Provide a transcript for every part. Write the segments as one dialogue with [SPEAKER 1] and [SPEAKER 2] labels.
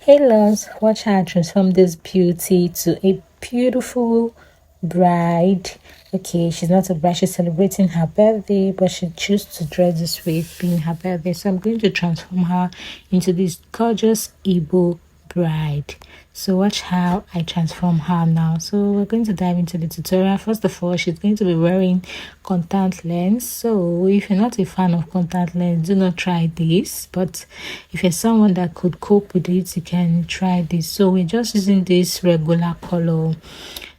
[SPEAKER 1] Hey loves, watch how I transform this beauty to a beautiful bride. Okay, she's not a bride, she's celebrating her birthday, but she chose to dress this way being her birthday. So I'm going to transform her into this gorgeous Igbo bride. So watch how I transform her now. So we're going to dive into the tutorial. First of all, she's going to be wearing contact lens. So if you're not a fan of contact lens, do not try this. But if you're someone that could cope with it, you can try this. So we're just using this regular color.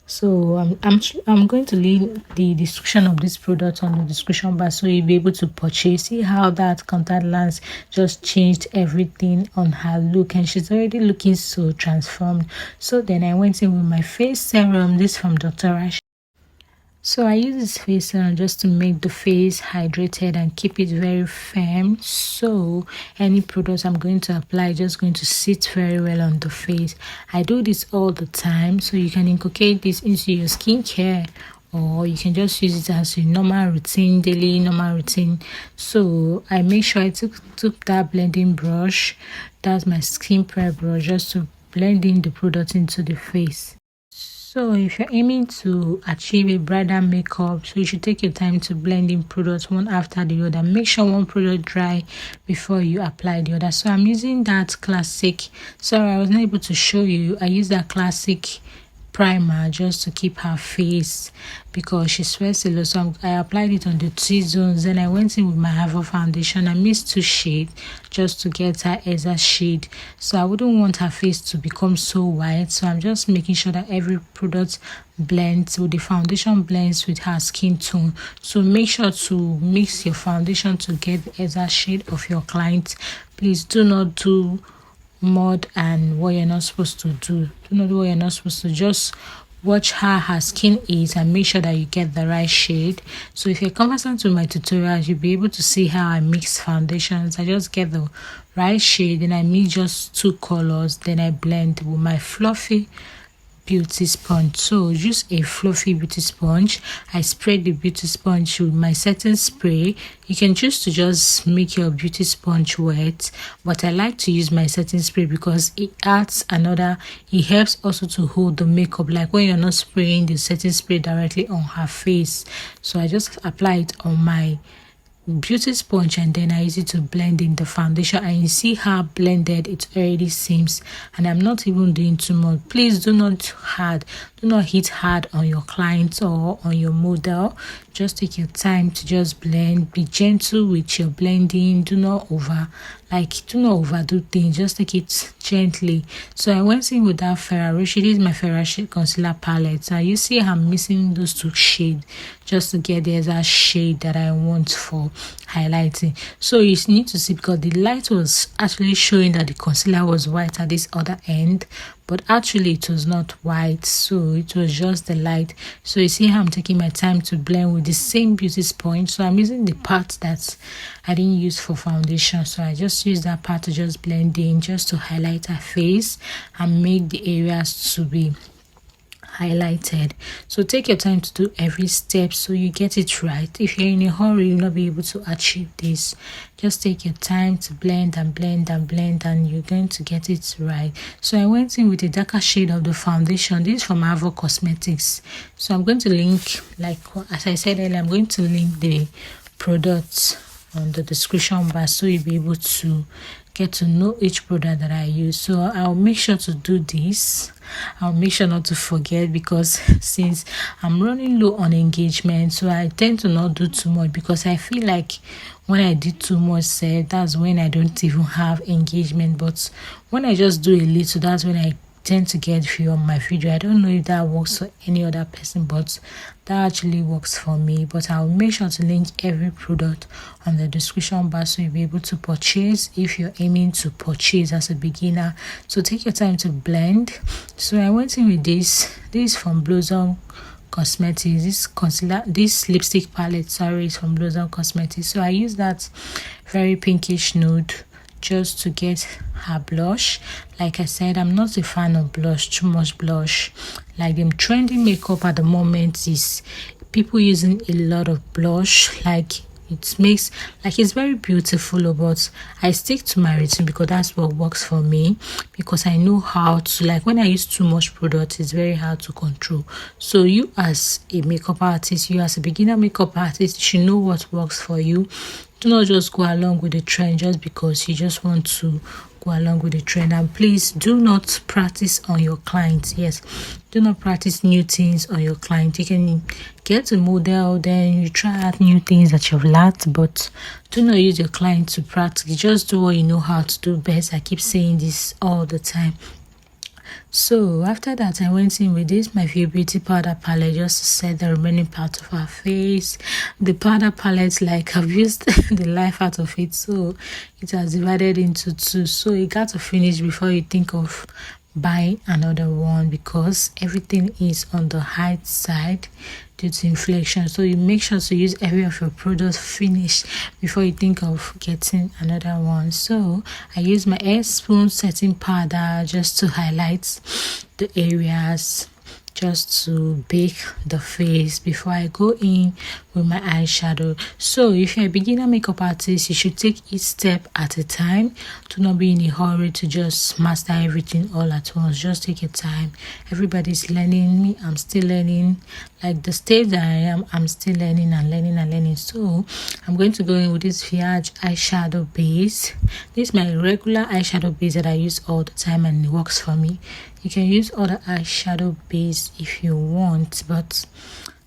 [SPEAKER 1] So I'm going to leave the description of this product on the description bar so you'll be able to purchase. See how that contact lens just changed everything on her look, and she's already looking so transformed. So then I went in with my face serum, this from Dr. Rash. So I use this face serum just to make the face hydrated and keep it very firm. So any product I'm going to apply just going to sit very well on the face. I do this all the time, so you can inculcate this into your skincare, or you can just use it as a normal routine, daily normal routine. So I make sure I took that blending brush, that's my skin prep brush, just to blend in the product into the face. So if you're aiming to achieve a bridal makeup, so you should take your time to blend in products one after the other. Make sure one product dry before you apply the other. So I'm using that classic, sorry I was not able to show you, I use that classic primer just to keep her face because she sweats a lot. So I applied it on the T-zones. Then I went in with my Avour foundation. I mixed 2 shades just to get her exact shade. So I wouldn't want her face to become so white. So I'm just making sure that every product blends with the foundation, blends with her skin tone. So make sure to mix your foundation to get the exact shade of your client. Please do not do more and what you're not supposed to do. Do not do what you're not supposed to. Just watch how her skin is and make sure that you get the right shade. So if you're conversant with my tutorials, you'll be able to see how I mix foundations. I just get the right shade and I mix just 2 colors, then I blend with my fluffy beauty sponge. So use a fluffy beauty sponge. I spread the beauty sponge with my setting spray. You can choose to just make your beauty sponge wet, but I like to use my setting spray because it adds another, it helps also to hold the makeup, like when you're not spraying the setting spray directly on her face. So I just apply it on my beauty sponge and then I use it to blend in the foundation, and you see how blended it already seems, and I'm not even doing too much. Please do not hit hard on your clients or on your model. Just take your time to just blend. Be gentle with your blending. Do not overdo things. Just take it gently. So I went in with that Ferarucci. This is my Ferarucci concealer palette. So you see I'm missing those 2 shades just to get the exact shade that I want for highlighting. So you need to see, because the light was actually showing that the concealer was white at this other end, but actually it was not white, so it was just the light. So you see how I'm taking my time to blend with the same beauty sponge. So I'm using the part that I didn't use for foundation, so I just use that part to just blend in, just to highlight her face and make the areas to be highlighted. So take your time to do every step so you get it right. If you're in a hurry, you'll not be able to achieve this. Just take your time to blend and blend and blend, and you're going to get it right. So I went in with a darker shade of the foundation. This is from Avour Cosmetics. So I'm going to link, like as I said earlier, I'm going to link the products on the description bar so you'll be able to get to know each product that I use. So I'll make sure to do this. I'll make sure not to forget, because since I'm running low on engagement, so I tend to not do too much, because I feel like when I do too much, that's when I don't even have engagement. But when I just do a little, that's when I tend to get view on my video. I don't know if that works for any other person, but that actually works for me. But I'll make sure to link every product on the description bar so you'll be able to purchase if you're aiming to purchase as a beginner. So take your time to blend. So I went in with this from Blossom Cosmetics. This lipstick palette, sorry, is from Blossom Cosmetics. So I use that very pinkish nude just to get her blush. Like I said, I'm not a fan of blush, too much blush. Like the trending makeup at the moment is people using a lot of blush. Like it makes like it's very beautiful. But I stick to my routine because that's what works for me, because I know how to, like, when I use too much product, it's very hard to control. So you as a makeup artist, you as a beginner makeup artist, you should know what works for you. Do not just go along with the trend just because you just want to go along with the trend. And please do not practice on your clients. Yes, do not practice new things on your client. You can get a model, then you try out new things that you've lacked, but do not use your client to practice. Just do what you know how to do best. I keep saying this all the time. So after that, I went in with this my View Beauty powder palette just to set the remaining part of her face. The powder palette, like, I've used the life out of it, so it has divided into two. So you got to finish before you think of buy another one, because everything is on the high side due to inflation. So you make sure to use every of your products finished before you think of getting another one. So I use my Airspun setting powder just to highlight the areas, just to bake the face before I go in with my eyeshadow. So if you're a beginner makeup artist, you should take each step at a time. Do not be in a hurry to just master everything all at once. Just take your time. Everybody's learning. Me, I'm still learning. Like the stage that I am, I'm still learning and learning and learning. So I'm going to go in with this Viage eyeshadow base. This is my regular eyeshadow base that I use all the time and it works for me. You can use other eyeshadow base if you want, but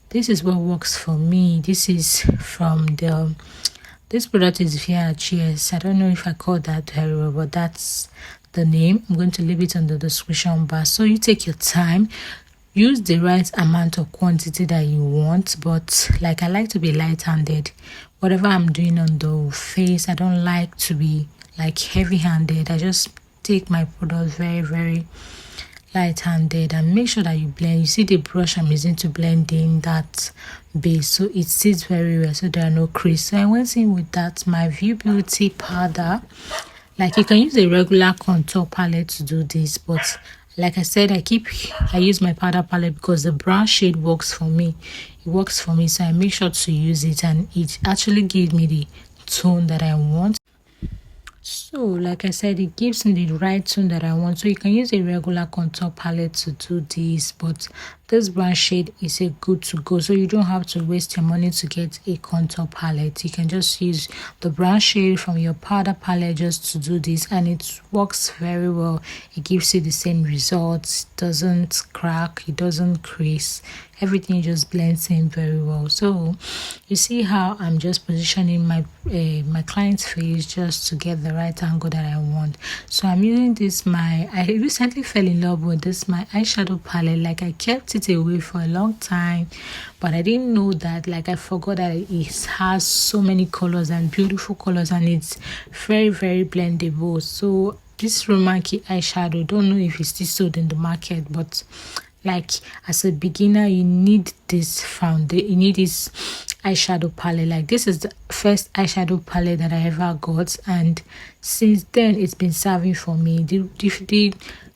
[SPEAKER 1] this is what works for me. This is from this product is Viage. Yes, I don't know if I called that very well, but that's the name. I'm going to leave it on the description bar. So you take your time, use the right amount of quantity that you want, but like I like to be light-handed. Whatever I'm doing on the face, I don't like to be like heavy-handed. I just take my product very, very light-handed and make sure that you blend. You see the brush I'm using to blend in that base, so it sits very well, so there are no crease. So I went in with that my View Beauty powder. Like, you can use a regular contour palette to do this, but like I said, I use my powder palette because the brown shade works for me. It works for me, so I make sure to use it, and it actually gives me the tone that I want. So like I said, it gives me the right tone that I want. So you can use a regular contour palette to do this, but this brown shade is a good to go, so you don't have to waste your money to get a contour palette. You can just use the brown shade from your powder palette just to do this, and it works very well. It gives you the same results. It doesn't crack, it doesn't crease, everything just blends in very well. So you see how I'm just positioning my my client's face just to get the right angle that I want. So I'm using this I recently fell in love with this my eyeshadow palette. Like, I kept it away for a long time, but I didn't know that, like, I forgot that it has so many colors and beautiful colors, and it's very, very blendable. So this Romanky eyeshadow, don't know if it's still sold in the market, but like, as a beginner, you need this foundation, you need this eyeshadow palette. Like, this is the first eyeshadow palette that I ever got, and since then it's been serving for me. The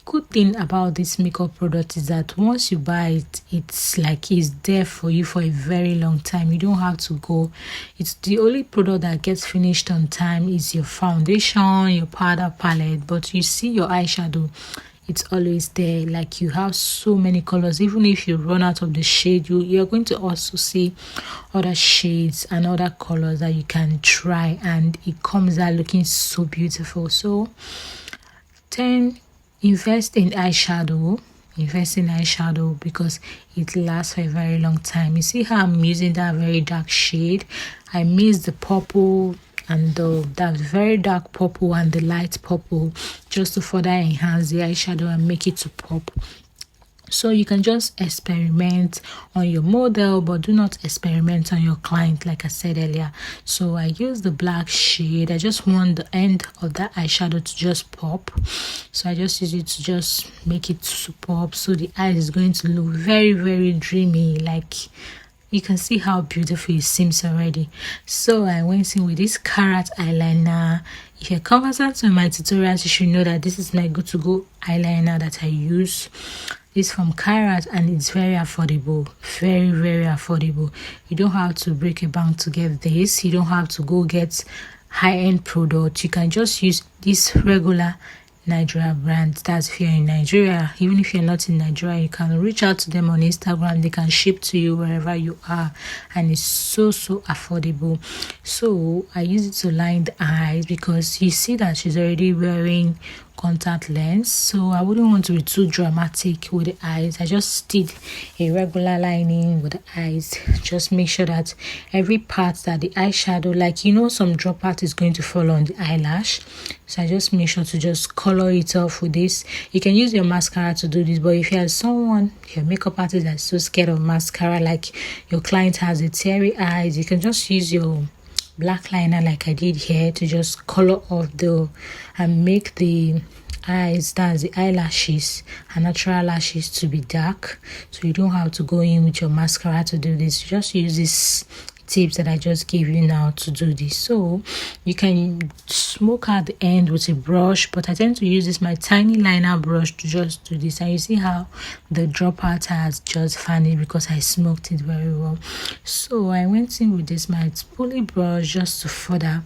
[SPEAKER 1] good thing about this makeup product is that once you buy it, it's like it's there for you for a very long time. You don't have to go. It's the only product that gets finished on time is your foundation, your powder palette, but you see your eyeshadow, it's always there. Like, you have so many colors. Even if you run out of the shade, you're going to also see other shades and other colors that you can try, and it comes out looking so beautiful. So 10, invest in eyeshadow because it lasts for a very long time. You see how I'm using that very dark shade? I mixed the purple and that very dark purple and the light purple just to further enhance the eyeshadow and make it to pop. So you can just experiment on your model, but do not experiment on your client, like I said earlier. So I use the black shade. I just want the end of that eyeshadow to just pop, so I just use it to just make it to pop. So the eye is going to look very, very dreamy. Like, you can see how beautiful it seems already. So I went in with this Karite eyeliner. If you're conversant with my tutorials, you should know that this is my go-to-go eyeliner that I use. It's from Karite and it's very affordable. Very, very affordable. You don't have to break a bank to get this. You don't have to go get high-end product. You can just use this regular Nigeria brand. That's if you're in Nigeria. Even if you're not in Nigeria, you can reach out to them on Instagram. They can ship to you wherever you are, and it's so affordable. So I use it to line the eyes because you see that she's already wearing contact lens, so I wouldn't want to be too dramatic with the eyes. I just did a regular lining with the eyes. Just make sure that every part that the eyeshadow, like some drop out is going to fall on the eyelash, so I just make sure to just color it off with this. You can use your mascara to do this, but if you have someone, your makeup artist that's so scared of mascara, like your client has a teary eyes, you can just use your black liner like I did here to just color off and make the eyes, that's the eyelashes and natural lashes, to be dark. So you don't have to go in with your mascara to do this. You just use these tips that I just gave you now to do this. So you can smoke out the end with a brush, but I tend to use my tiny liner brush to just do this, and you see how the dropout has just vanished because I smoked it very well. So I went in with this my spoolie brush just to further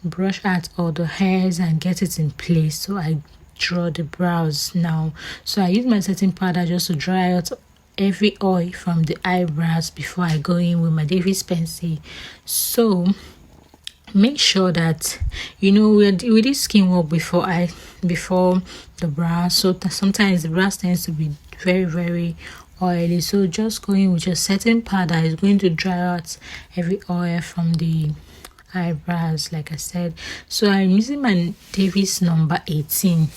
[SPEAKER 1] brush out all the hairs and get it in place. So I draw the brows now. So I use my setting powder just to dry out every oil from the eyebrows before I go in with my Davis pencil. So make sure that we did skin work before the brows, so sometimes the brows tends to be very, very oily. So just going with your setting powder is going to dry out every oil from the eyebrows, like I said. So I'm using my Davis number 18.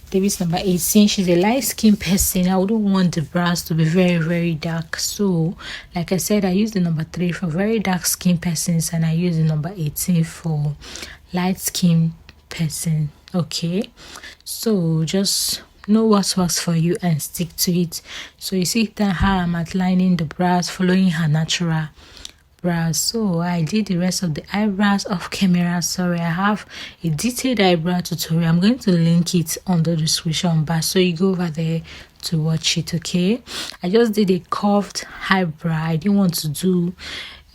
[SPEAKER 1] She's a light skin person. I wouldn't want the brows to be very, very dark, so like I said, I use the number 3 for very dark skin persons, and I use the number 18 for light skin person. Okay, so just know what works for you and stick to it. So you see that how I'm outlining the brows following her natural brows. So I did the rest of the eyebrows off camera. Sorry, I have a detailed eyebrow tutorial. I'm going to link it on the description bar, so you go over there to watch it. Okay, I just did a curved eyebrow. I didn't want to do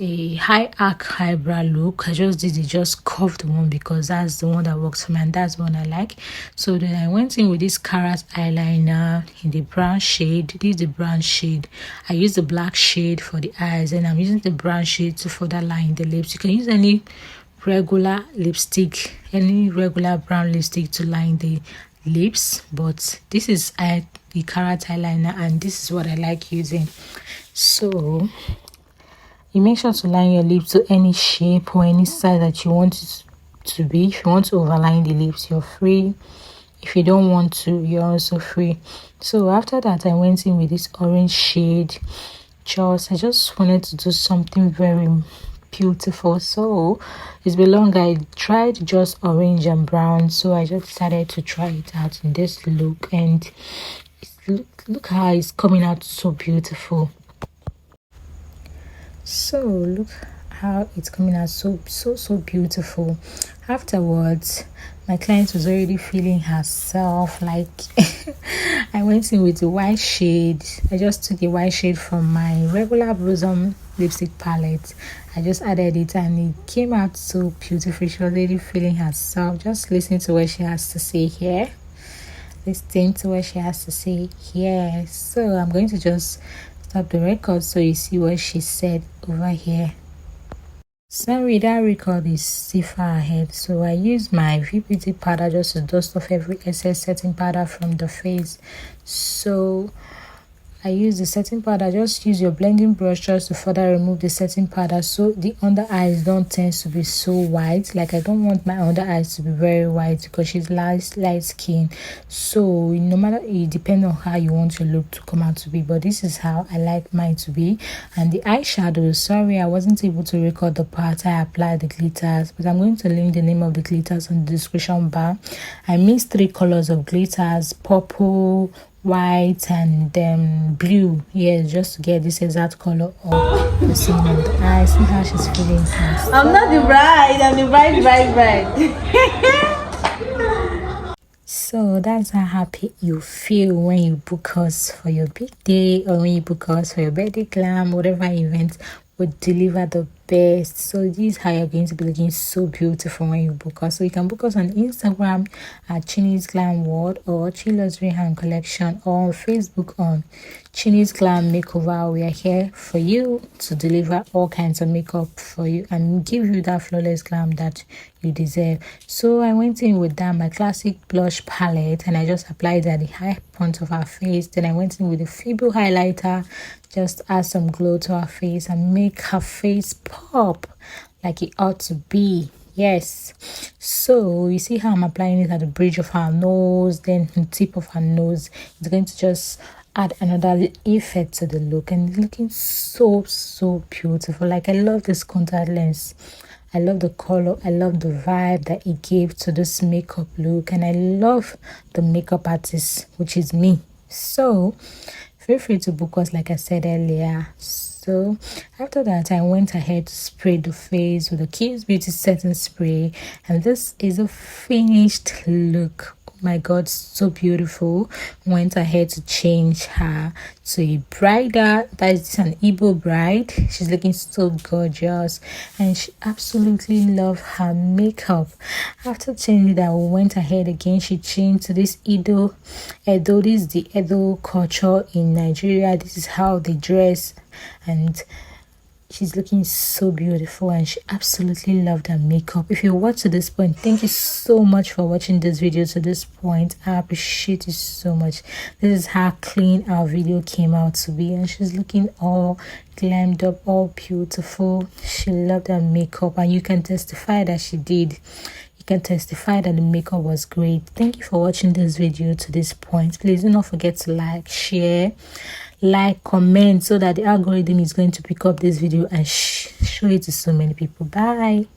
[SPEAKER 1] a high arc eyebrow look. I just did just curved one because that's the one that works for me and that's the one I like. So then I went in with this Karite eyeliner in the brown shade. This is the brown shade. I used the black shade for the eyes, and I'm using the brown shade to further line the lips. You can use any regular lipstick, any regular brown lipstick to line the lips, but this is the Karite eyeliner and this is what I like using. So you make sure to line your lips to any shape or any size that you want it to be. If you want to overline the lips, you're free. If you don't want to, you're also free. So after that, I went in with this orange shade. I just wanted to do something very beautiful. So it's been long. I tried just orange and brown, so I just decided to try it out in this look, and look how it's coming out so beautiful. So look how it's coming out so beautiful. Afterwards, my client was already feeling herself. Like I went in with the white shade. I just took a white shade from my regular Blossom lipstick palette. I just added it and it came out so beautiful. She was already feeling herself. Just listen to what she has to say here. Listen to what she has to say here. So I'm going to just stop the record so you see what she said over here. Sorry, that record is too far ahead, so I use my VPT powder just to dust off every excess setting powder from the face. So I use the setting powder. Just use your blending brush just to further remove the setting powder so the under eyes don't tend to be so white. Like I don't want my under eyes to be very white because she's light skin. So no matter, it depends on how you want your look to come out to be, but this is how I like mine to be. And the eyeshadow, sorry I wasn't able to record the part I applied the glitters, but I'm going to link the name of the glitters on the description bar. I mixed 3 colors of glitters: purple, white, and blue. Yeah, just to get this exact color of the same on the eye. See how she's feeling herself.
[SPEAKER 2] I'm not the bride, I'm the bride.
[SPEAKER 1] So that's how happy you feel when you book us for your big day, or when you book us for your birthday glam, whatever event would deliver the best. So this is how you're going to be looking so beautiful when you book us. So you can book us on Instagram at Chini's Glam World, or Chi Luxury Hand Collection, or on Facebook on Chini's Glam Makeover. We are here for you to deliver all kinds of makeup for you and give you that flawless glam that you deserve. So I went in with that my classic blush palette, and I just applied it at the high point of our face. Then I went in with a feeble highlighter, just add some glow to her face and make her face pop like it ought to be. Yes, so you see how I'm applying it at the bridge of her nose, then the tip of her nose. It's going to just add another effect to the look, and looking so beautiful. Like, I love this contact lens, I love the color, I love the vibe that it gave to this makeup look, and I love the makeup artist, which is me. So feel free to book us, like I said earlier. So after that, I went ahead to spray the face with the Kids Beauty setting spray, and this is a finished look. Oh my god, so beautiful. Went ahead to change her to a bridal. That is an Igbo bride. She's looking so gorgeous, and she absolutely loved her makeup. After changing that, we went ahead again. She changed to this Edo. This is the Edo culture in Nigeria. This is how they dress, and she's looking so beautiful, and she absolutely loved her makeup. If you watch to this point, thank you so much for watching this video to this point. I appreciate you so much. This is how clean our video came out to be, and she's looking all glammed up, all beautiful. She loved her makeup, and you can testify that she did. You can testify that the makeup was great. Thank you for watching this video to this point. Please do not forget to like, share, comment, so that the algorithm is going to pick up this video and show it to so many people. Bye.